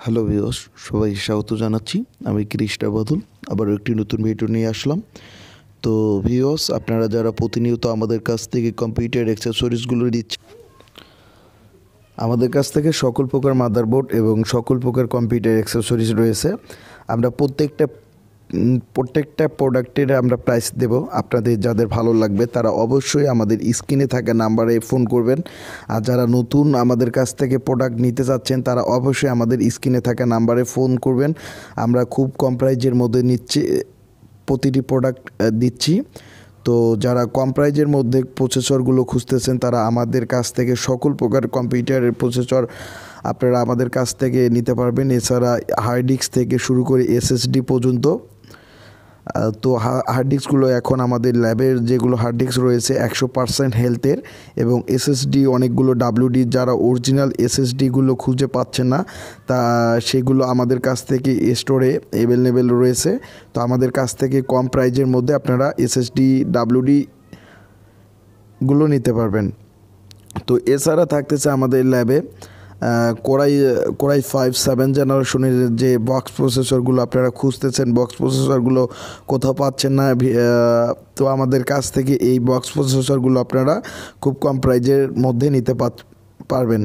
Hello viewers, সবাই স্বাগত জানাচ্ছি। আমি কৃষ্ণা বাদল আবার একটি নতুন ভিডিও নিয়ে আসলাম। তো ভিউয়ার্স, আপনারা যারা প্রতিনিয়ত আমাদের কাছ থেকে কম্পিউটার অ্যাক্সেসরিজগুলো নিচ্ছেন, আমাদের কাছ থেকে সকল প্রকার মাদারবোর্ড এবং সকল প্রকার কম্পিউটার অ্যাক্সেসরিজ রয়েছে। আমরা প্রত্যেকটা প্রোডাক্টের আমরা প্রাইস দেব। আপনাদের যাদের ভালো লাগবে তারা অবশ্যই আমাদের স্ক্রিনে থাকা নাম্বারে ফোন করবেন। আর যারা নতুন আমাদের কাছ থেকে প্রোডাক্ট নিতে চাচ্ছেন তারা অবশ্যই আমাদের স্ক্রিনে থাকা নাম্বারে ফোন করবেন। আমরা খুব কম প্রাইজের মধ্যে প্রতিটি প্রোডাক্ট দিচ্ছি। তো যারা কম প্রাইজের মধ্যে প্রসেসরগুলো খুঁজতেছেন তারা আমাদের কাছ থেকে সকল প্রকার কম্পিউটারের প্রসেসর আপনারা আমাদের কাছ থেকে নিতে পারবেন। এছাড়া হার্ড ডিস্ক থেকে শুরু করে এসএসডি পর্যন্ত। তো হার্ড ডিস্কগুলো এখন আমাদের ল্যাবের যেগুলো হার্ড ডিস্ক রয়েছে 100% হেলথের, এবং এসএসডি অনেকগুলো ডাব্লিউডি যারা অরিজিনাল এসএসডিগুলো খুঁজে পাচ্ছেন না তা সেগুলো আমাদের কাছ থেকে স্টোরে অ্যাভেলেবেল রয়েছে। তো আমাদের কাছ থেকে কম প্রাইজের মধ্যে আপনারা এসএসডি ডাব্লিউডিগুলো নিতে পারবেন। তো এছাড়া থাকতেছে আমাদের ল্যাবে কোরাই 7 জেনারেশনের যে বক্স প্রসেসরগুলো আপনারা খুঁজতেছেন, বক্স প্রসেসরগুলো কোথাও পাচ্ছেন না, তো আমাদের কাছ থেকে এই বক্স প্রসেসরগুলো আপনারা খুব কম প্রাইজের মধ্যে নিতে পারবেন।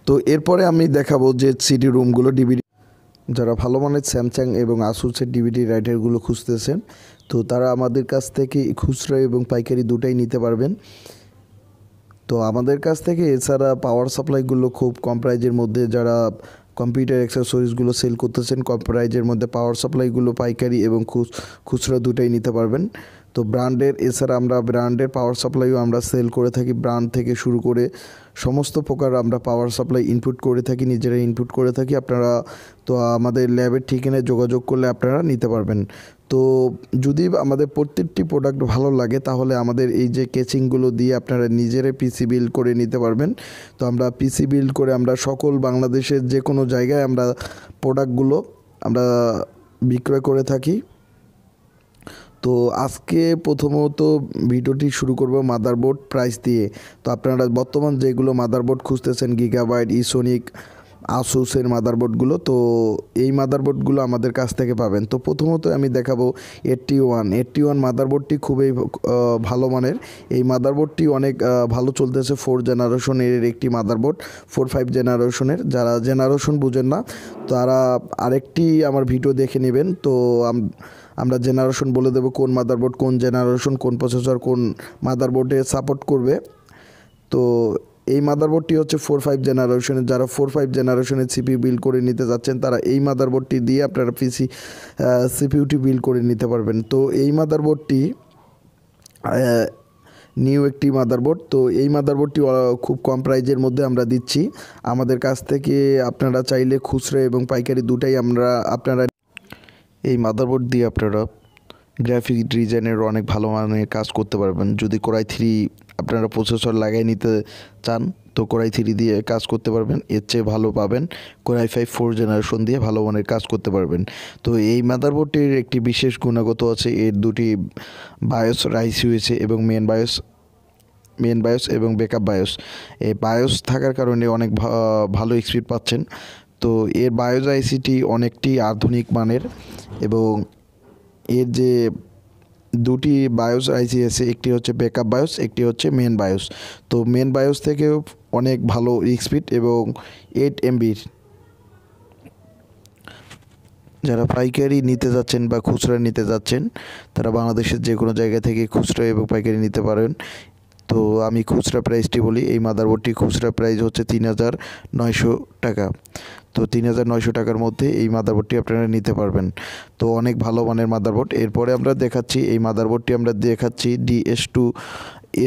তো এরপরে আমি দেখাবো যে সিডি রুমগুলো, ডিভিডি, যারা ভালো মানের স্যামসাং এবং আসুসের ডিভিডি রাইটারগুলো খুঁজতেছেন তো তারা আমাদের কাছ থেকে খুচরা এবং পাইকারি দুটাই নিতে পারবেন। তো আমাদের কাছ থেকে এছাড়া পাওয়ার সাপ্লাইগুলো খুব কম প্রাইজের মধ্যে, যারা কম্পিউটার অ্যাক্সেসরিজগুলো সেল করতেছেন কম প্রাইজের মধ্যে, পাওয়ার সাপ্লাইগুলো পাইকারি এবং খুচরা দুটাই নিতে পারবেন। তো ব্র্যান্ডের এছাড়া আমরা ব্র্যান্ডের পাওয়ার সাপ্লাইও আমরা সেল করে থাকি। ব্র্যান্ড থেকে শুরু করে সমস্ত প্রকার আমরা পাওয়ার সাপ্লাই ইনপুট করে থাকি, নিজেরা ইনপুট করে থাকি। আপনারা তো আমাদের ল্যাবের ঠিকানায় যোগাযোগ করলে আপনারা নিতে পারবেন। তো যদি আমাদের প্রত্যেকটি প্রোডাক্ট ভালো লাগে তাহলে আমাদের এই যে কেচিংগুলো দিয়ে আপনারা নিজেরাই পিসি বিল্ড করে নিতে পারবেন। তো আমরা পিসি বিল্ড করে আমরা সকল বাংলাদেশের যে কোনো জায়গায় আমরা প্রোডাক্টগুলো আমরা বিক্রয় করে থাকি। তো আজকে প্রথমত ভিডিওটি শুরু করব মাদারবোর্ড প্রাইস দিয়ে। তো আপনারা বর্তমান যেগুলো মাদারবোর্ড খুঁজতেছেন, গিগাবাইট, ইসোনিক, আসুসের মাদারবোর্ডগুলো, তো এই মাদারবোর্ডগুলো আমাদের কাছ থেকে পাবেন। তো প্রথমত আমি দেখাবো 81 মাদারবোর্ডটি খুবই ভালো মানের। এই মাদারবোর্ডটি অনেক ভালো চলতেছে। 4 জেনারেশনের একটি মাদারবোর্ড, 4-5 জেনারেশনের। যারা জেনারেশন বুঝেন না তারা আরেকটি আমার ভিডিও দেখে নেবেন। তো আমরা জেনারেশন বলে দেবো কোন মাদারবোর্ড কোন জেনারেশন, কোন প্রসেসর কোন মাদারবোর্ডে সাপোর্ট করবে। তো এই মাদারবোর্ডটি হচ্ছে 4-5 জেনারেশনের। যারা 4-5 জেনারেশনের সিপিইউ বিল্ড করে নিতে যাচ্ছেন তারা এই মাদারবোর্ডটি দিয়ে আপনারা সিপিইউটি বিল্ড করে নিতে পারবেন। তো এই মাদারবোর্ডটি নিউ একটি মাদারবোর্ড। তো এই মাদারবোর্ডটি খুব কম প্রাইজের মধ্যে আমরা দিচ্ছি। আমাদের কাছ থেকে আপনারা চাইলে খুচরা এবং পাইকারি দুটাই আপনারা এই মাদারবোর্ড দিয়ে আপনারা গ্রাফিক ডিজাইনের অনেক ভালো মানের কাজ করতে পারবেন। যদি কোরাই 3 আপনারা প্রসেসর লাগাই নিতে চান তো কোরাই 3 দিয়ে কাজ করতে পারবেন, এর চেয়ে ভালো পাবেন কোরাই 5 4 জেনারেশন দিয়ে ভালো মানের কাজ করতে পারবেন। তো এই মাদারবোর্ডটির একটি বিশেষ গুণগত আছে, এর দুটি বায়োস রাইস হয়েছে এবং মেন বায়োস এবং ব্যাকআপ বায়োস। এই বায়োস থাকার কারণে অনেক ভালো স্পিড পাচ্ছেন। তো এর বায়োস আইসিটি অনেকটি আধুনিক মানের, এবং এর যে দুটি বায়োস আইসি আছে, একটি হচ্ছে ব্যাকআপ বায়োস, একটি হচ্ছে মেন বায়োস। তো মেন বায়োস থেকেও অনেক ভালো স্পিড এবং 8 MBর। যারা পাইকারি নিতে যাচ্ছেন বা খুচরা নিতে যাচ্ছেন তারা বাংলাদেশের যে কোনো জায়গা থেকে খুচরা এবং পাইকারি নিতে পারেন। তো আমি খুচরা প্রাইসটি বলি, এই মাদারবোর্ডটি খুচরা প্রাইস হচ্ছে 3900 টাকা। তো 3900 টাকার মধ্যে এই মাদারবোর্ডটি আপনারা নিতে পারবেন। তো অনেক ভালো মানের মাদারবোর্ড। এরপরে আমরা দেখাচ্ছি এই মাদারবোর্ডটি আমরা দেখাচ্ছি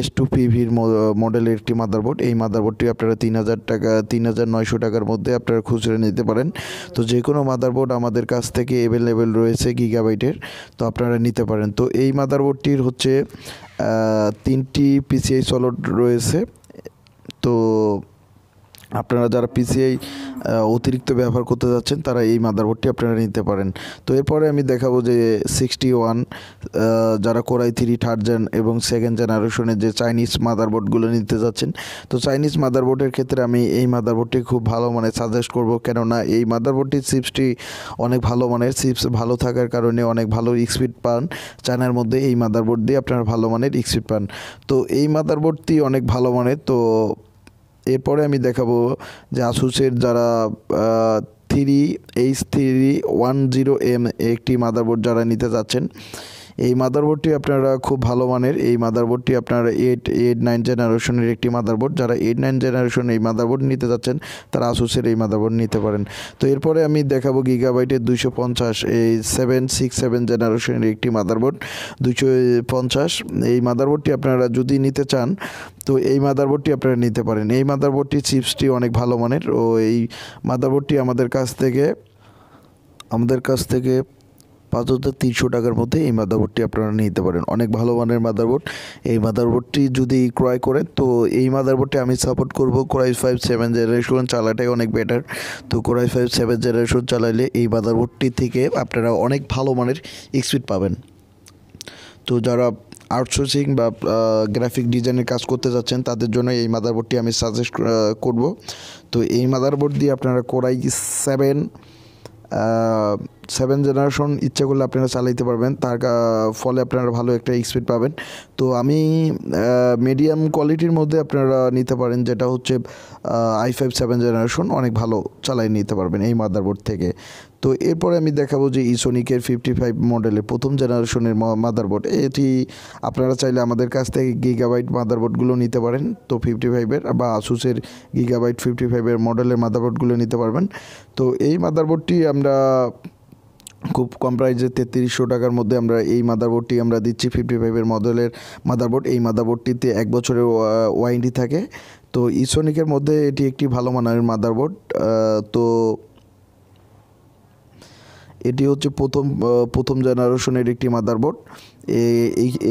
S2PVর মডেলের একটি মাদারবোর্ড। এই মাদারবোর্ডটি আপনারা 3900 টাকার মধ্যে আপনারা খুচরা নিতে পারেন। তো যে কোনো মাদারবোর্ড আমাদের কাছ থেকে অ্যাভেলেবেল রয়েছে গিগাবাইটের, তো আপনারা নিতে পারেন। তো এই মাদারবোর্ডটির হচ্ছে 3টি PCI সলট রয়েছে। তো আপনারা যারা পিসিআই অতিরিক্ত ব্যবহার করতে যাচ্ছেন তারা এই মাদারবোর্ডটি আপনারা নিতে পারেন। তো এরপরে আমি দেখাবো যে 61 যারা কোরাই 3 থার্ড জেন এবং সেকেন্ড জেনারেশনের যে চাইনিজ মাদারবোর্ডগুলো নিতে যাচ্ছেন, তো চাইনিজ মাদারবোর্ডের ক্ষেত্রে আমি এই মাদারবোর্ডটি খুব ভালো মানের সাজেস্ট করব, কেননা এই মাদারবোর্ডটির চিপসটি অনেক ভালো মানের, চিপস ভালো থাকার কারণে অনেক ভালো স্পিড পান। চায়নার মধ্যে এই মাদারবোর্ড দিয়ে আপনারা ভালো মানের স্পিড পান। তো এই মাদারবোর্ডটি অনেক ভালো মানের। তো এরপরে আমি দেখাবো যে আসুসের যারা 3H310M একটি মাদারবোর্ড যারা নিতে যাচ্ছেন, এই মাদারবোর্ডটি আপনারা খুব ভালো মানের। এই মাদারবোর্ডটি আপনারা 8-9 জেনারেশনের একটি মাদারবোর্ড, যারা 8-9 জেনারেশন এই মাদারবোর্ড নিতে যাচ্ছেন তারা আসুসের এই মাদারবোর্ড নিতে পারেন। তো এরপরে আমি দেখাবো গিগাবাইটের 250 এই 767 জেনারেশনের একটি মাদারবোর্ড 250। এই মাদারবোর্ডটি আপনারা যদি নিতে চান তো এই মাদারবোর্ডটি আপনারা নিতে পারেন। এই মাদারবোর্ডটি চিপসটি অনেক ভালো মানের ও এই মাদারবোর্ডটি আমাদের কাছ থেকে 5,300 টাকার মধ্যে এই মাদারবোর্ডটি আপনারা নিতে পারেন। অনেক ভালো মানের মাদারবোর্ড। এই মাদারবোর্ডটি যদি ক্রয় করেন তো এই মাদারবোর্ডটি আমি সাপোর্ট করব। কোরাই 5 7 জেনারেশন চালাটাই অনেক বেটার। তো কোরাই 5 7 জেনারেশন চালাইলে এই মাদারবোর্ডটি থেকে আপনারা অনেক ভালো মানের স্পিড পাবেন। তো যারা আউটসোর্সিং বা গ্রাফিক ডিজাইনের কাজ করতে যাচ্ছেন তাদের জন্য এই মাদারবোর্ডটি আমি সাজেস্ট করব। তো এই মাদারবোর্ড দিয়ে আপনারা কোরাই 7 জেনারেশন ইচ্ছা করলে আপনারা চালাইতে পারবেন, তার ফলে আপনারা ভালো একটা স্পিড পাবেন। তো আমি মিডিয়াম কোয়ালিটির মধ্যে আপনারা নিতে পারেন, যেটা হচ্ছে i5 7 জেনারেশন, অনেক ভালো চালাই নিতে পারবেন এই মাদারবোর্ড থেকে। তো এরপরে আমি দেখাবো যে ইসোনিকের 55 মডেলের প্রথম জেনারেশনের মাদারবোর্ড। এটি আপনারা চাইলে আমাদের কাছ থেকে গিগাবাইট মাদারবোর্ডগুলো নিতে পারেন। তো 55-এর বা আসুসের গিগাবাইট 55-এর মডেলের মাদারবোর্ডগুলো নিতে পারবেন। তো এই মাদারবোর্ডটি আমরা খুব কম প্রাইসে 3300 টাকার মধ্যে আমরা এই মাদারবোর্ডটি আমরা দিচ্ছি। 55-এর মডেলের মাদারবোর্ড। এই মাদারবোর্ডটিতে 1 বছরের ওয়ারেন্টি থাকে। তো ইসোনিকের মধ্যে এটি একটি ভালো মানের মাদারবোর্ড। তো এটি হচ্ছে প্রথম জেনারেশনের একটি মাদারবোর্ড।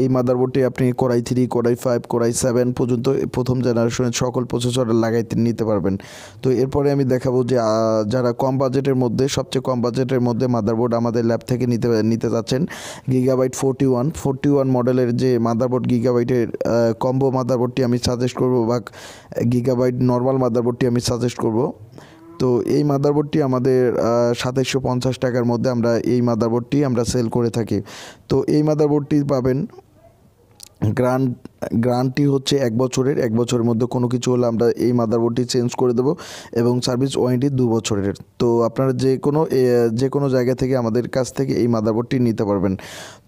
এই মাদারবোর্ডটি আপনি কোরাই 3 কোরাই 5 কোরাই 7 পর্যন্ত প্রথম জেনারেশনের সকল প্রসেসর লাগাইতে নিতে পারবেন। তো এরপরে আমি দেখাবো যে যারা কম বাজেটের মধ্যে, সবচেয়ে কম বাজেটের মধ্যে মাদারবোর্ড আমাদের ল্যাব থেকে নিতে যাচ্ছেন, গিগাবাইট 41 মডেলের যে মাদারবোর্ড, গিগাবাইটের কম্বো মাদারবোর্ডটি আমি সাজেস্ট করব, বা গিগাবাইট নর্মাল মাদারবোর্ডটি আমি সাজেস্ট করব। তো এই মাদারবোর্ডটি আমাদের 2750 টাকার মধ্যে আমরা এই মাদারবোর্ডটি আমরা সেল করে থাকি। তো এই মাদারবোর্ডটি পাবেন গ্রান্টি হচ্ছে 1 বছরের। 1 বছরের মধ্যে কোনো কিছু হলে আমরা এই মাদারবোর্ডটি চেঞ্জ করে দেবো এবং সার্ভিস ওয়ারেন্টি 2 বছরের। তো আপনারা যে কোনো জায়গা থেকে আমাদের কাছ থেকে এই মাদারবোর্ডটি নিতে পারবেন।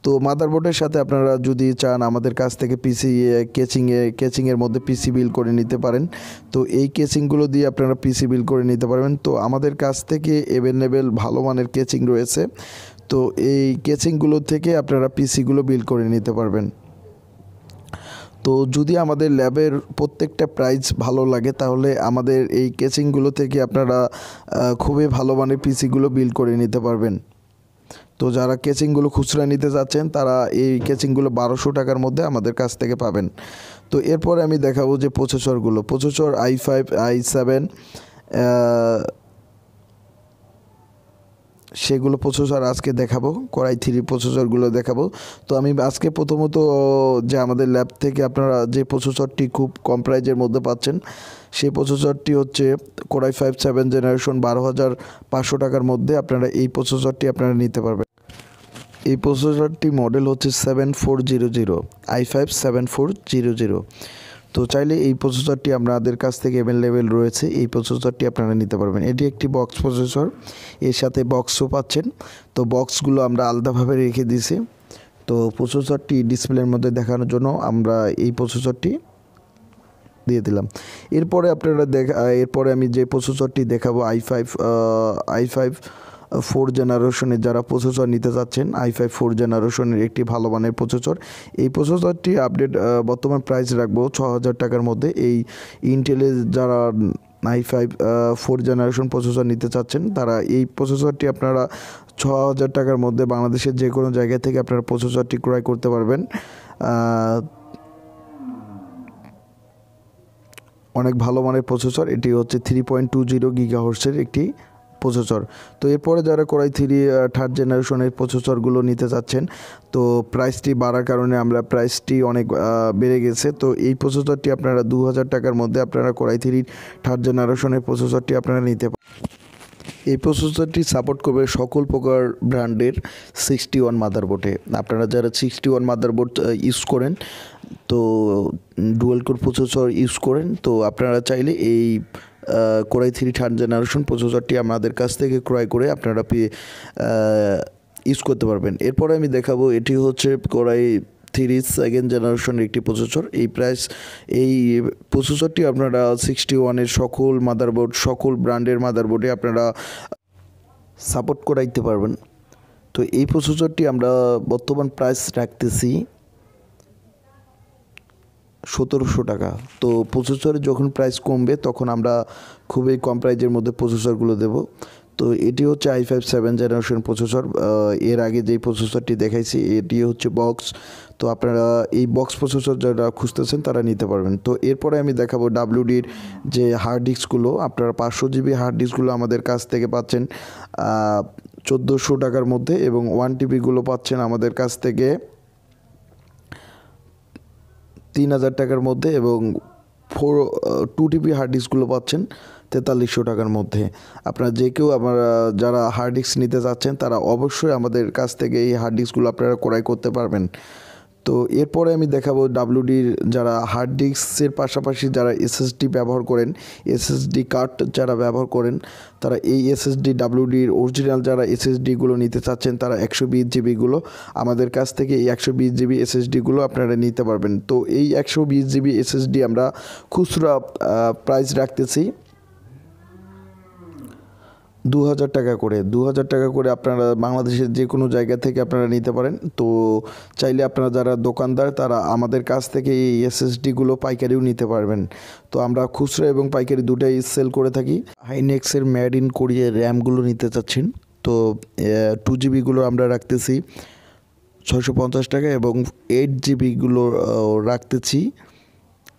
তো মাদারবোর্ডের সাথে আপনারা যদি চান আমাদের কাছ থেকে পিসি কেচিংয়ের মধ্যে পিসি বিল করে নিতে পারেন। তো এই কেচিংগুলো দিয়ে আপনারা পিসি বিল করে নিতে পারবেন। তো আমাদের কাছ থেকে অ্যাভেলেবেল ভালো মানের কেচিং রয়েছে। তো এই কেচিংগুলো থেকে আপনারা পিসিগুলো বিল করে নিতে পারবেন। তো যদি আমাদের ল্যাবের প্রত্যেকটা প্রাইস ভালো লাগে তাহলে আমাদের এই কেচিংগুলো থেকে আপনারা খুবই ভালো মানের পিসিগুলো বিল করে নিতে পারবেন। তো যারা কেচিংগুলো খুচরা নিতে যাচ্ছেন তারা এই কেচিংগুলো 1200 টাকার মধ্যে আমাদের কাছ থেকে পাবেন। তো এরপরে আমি দেখাবো যে প্রসেসর i5 i7 সেগুলো প্রসেসর আজকে দেখাবো, কোরাই 3 প্রসেসরগুলো দেখাবো। তো আমি আজকে প্রথমত যে আমাদের ল্যাব থেকে আপনারা যে প্রসেসরটি খুব কম প্রাইজের মধ্যে পাচ্ছেন সেই প্রসেসরটি হচ্ছে কোরাই 5 7 জেনারেশন 12,500 টাকার মধ্যে আপনারা এই প্রসেসরটি আপনারা নিতে পারবেন। এই প্রসেসরটি মডেল হচ্ছে 7400 i5 7400। তো চাইলে এই প্রসেসরটি আপনাদের কাছ থেকে অ্যাভেলেবেল রয়েছে, এই প্রসেসরটি আপনারা নিতে পারবেন। এটি একটি বক্স প্রসেসর, এর সাথে বক্সও পাচ্ছেন। তো বক্সগুলো আমরা আলাদাভাবে রেখে দিয়েছি। তো প্রসেসরটি ডিসপ্লের মধ্যে দেখানোর জন্য আমরা এই প্রসেসরটি দিয়ে দিলাম। এরপরে আমি যে প্রসেসরটি দেখাবো i5 4 জেনারেশনের যারা প্রসেসর নিতে চাচ্ছেন, i5 4 জেনারেশনের একটি ভালো মানের প্রসেসর। এই প্রসেসরটি বর্তমান প্রাইস রাখবো 6000 টাকার মধ্যে। এই ইন্টেলের যারা i5 4 জেনারেশন প্রসেসর নিতে চাচ্ছেন তারা এই প্রসেসরটি আপনারা 6000 টাকার মধ্যে বাংলাদেশের যে কোনো জায়গা থেকে আপনারা প্রসেসরটি ক্রয় করতে পারবেন। অনেক ভালো মানের প্রসেসর। এটি হচ্ছে 3.20 গিগাহার্টজের একটি প্রসেসর। তো এরপরে যারা কোরাই 3 থার্ড জেনারেশনের প্রসেসরগুলো নিতে চাচ্ছেন, তো প্রাইসটি বাড়ার কারণে আমরা প্রাইসটি অনেক বেড়ে গেছে। তো এই প্রসেসরটি আপনারা 2000 টাকার মধ্যে আপনারা কোরাই 3 থার্ড জেনারেশনের প্রসেসরটি আপনারা নিতে পারেন। এই প্রসেসরটি সাপোর্ট করবে সকল প্রকার ব্র্যান্ডের 61 মাদারবোর্ডে। আপনারা যারা 61 মাদারবোর্ড ইউজ করেন, তো ডুয়াল কোর প্রসেসর ইউজ করেন, তো আপনারা চাইলে এই কোরাই 3 থার্ড জেনারেশন প্রসেসরটি আমাদের কাছ থেকে ক্রয় করে আপনারা ইউজ করতে পারবেন। এরপরে আমি দেখাবো, এটি হচ্ছে কোরাই 3 সেকেন্ড জেনারেশনের একটি প্রসেসর। এই প্রসেসরটি আপনারা 61-এর সকল মাদারবোর্ড, সকল ব্র্যান্ডের মাদারবোর্ডে আপনারা সাপোর্ট করাইতে পারবেন। তো এই প্রসেসরটি আমরা বর্তমান প্রাইস রাখতেছি 1700 টাকা। তো প্রসেসরের যখন প্রাইস কমবে তখন আমরা খুবই কম প্রাইজের মধ্যে প্রসেসরগুলো দেব। তো এটি হচ্ছে i5 7 জেনারেশন প্রসেসর। এর আগে যেই প্রসেসরটি দেখাইছি এটি হচ্ছে বক্স। তো আপনারা এই বক্স প্রসেসর যারা খুঁজতেছেন তারা নিতে পারবেন। তো এরপরে আমি দেখাবো WD-র যে হার্ড ডিস্কগুলো। আপনারা 500 GB হার্ড ডিস্কগুলো আমাদের কাছ থেকে পাচ্ছেন 1400 টাকার মধ্যে, এবং 1 TBগুলো পাচ্ছেন আমাদের কাছ থেকে 3000 টাকার মধ্যে, এবং 2 TB হার্ড ডিস্কগুলো পাচ্ছেন 4300 টাকার মধ্যে। আপনারা যে কেউ যারা হার্ড ডিস্ক নিতে চাচ্ছেন তারা অবশ্যই আমাদের কাছ থেকে এই হার্ড ডিস্কগুলো আপনারা ক্রয় করতে পারবেন। তো এরপরে আমি দেখাবো WD-র যারা হার্ড ডিস্কের পাশাপাশি যারা SSD ব্যবহার করেন, SSD কার্ড যারা ব্যবহার করেন, তারা এই SSD WD-র অরিজিনাল যারা SSDগুলো নিতে চাচ্ছেন তারা 120 GBগুলো আমাদের কাছ থেকে এই 120 GB SSDগুলো আপনারা নিতে পারবেন। তো এই 120 GB SSD আমরা খুচরা প্রাইস রাখতেছি 2000 টাকা করে। 2000 টাকা করে আপনারা বাংলাদেশের যে কোনো জায়গা থেকে আপনারা নিতে পারেন। তো চাইলে আপনারা যারা দোকানদার তারা আমাদের কাছ থেকে এই SSDগুলো পাইকারিও নিতে পারবেন। তো আমরা খুচরা এবং পাইকারি দুটাই সেল করে থাকি। হাইনেক্সের মেড ইন কোরিয়ার র্যামগুলো নিতে চাচ্ছেন, তো 2 GBগুলো আমরা রাখতেছি 650 টাকা, এবং 8 GBগুলো রাখতেছি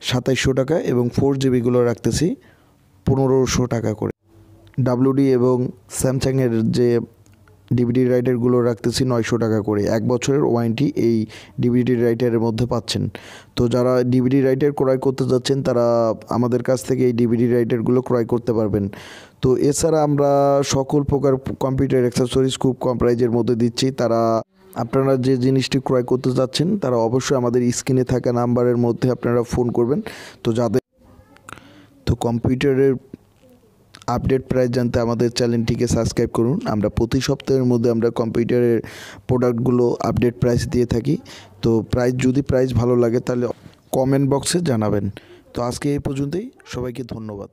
2700 টাকা, এবং 4 GBগুলো রাখতেছি 1500 টাকা করে। WD এবং স্যামসাংয়ের যে DVD রাইটারগুলো রাখতেছি 900 টাকা করে। 1 বছরের ওয়ারেন্টি এই DVD রাইটারের মধ্যে পাচ্ছেন। তো যারা DVD রাইটার ক্রয় করতে যাচ্ছেন তারা আমাদের কাছ থেকে এই DVD রাইটারগুলো ক্রয় করতে পারবেন। তো এছাড়া আমরা সকল প্রকার কম্পিউটার অ্যাক্সেসরিজ খুব কম প্রাইজের মধ্যে দিচ্ছি। আপনারা যে জিনিসটি ক্রয় করতে যাচ্ছেন তারা অবশ্যই আমাদের স্ক্রিনে থাকা নাম্বারের মধ্যে আপনারা ফোন করবেন। তো কম্পিউটারের আপডেট প্রাইস জানতে আমাদের চ্যানেলটিকে সাবস্ক্রাইব করুন। আমরা প্রতি সপ্তাহের মধ্যে আমরা কম্পিউটারের প্রোডাক্টগুলো আপডেট প্রাইস দিয়ে থাকি। তো যদি প্রাইস ভালো লাগে তাহলে কমেন্ট বক্সে জানাবেন। তো আজকে এই পর্যন্তই, সবাইকে ধন্যবাদ।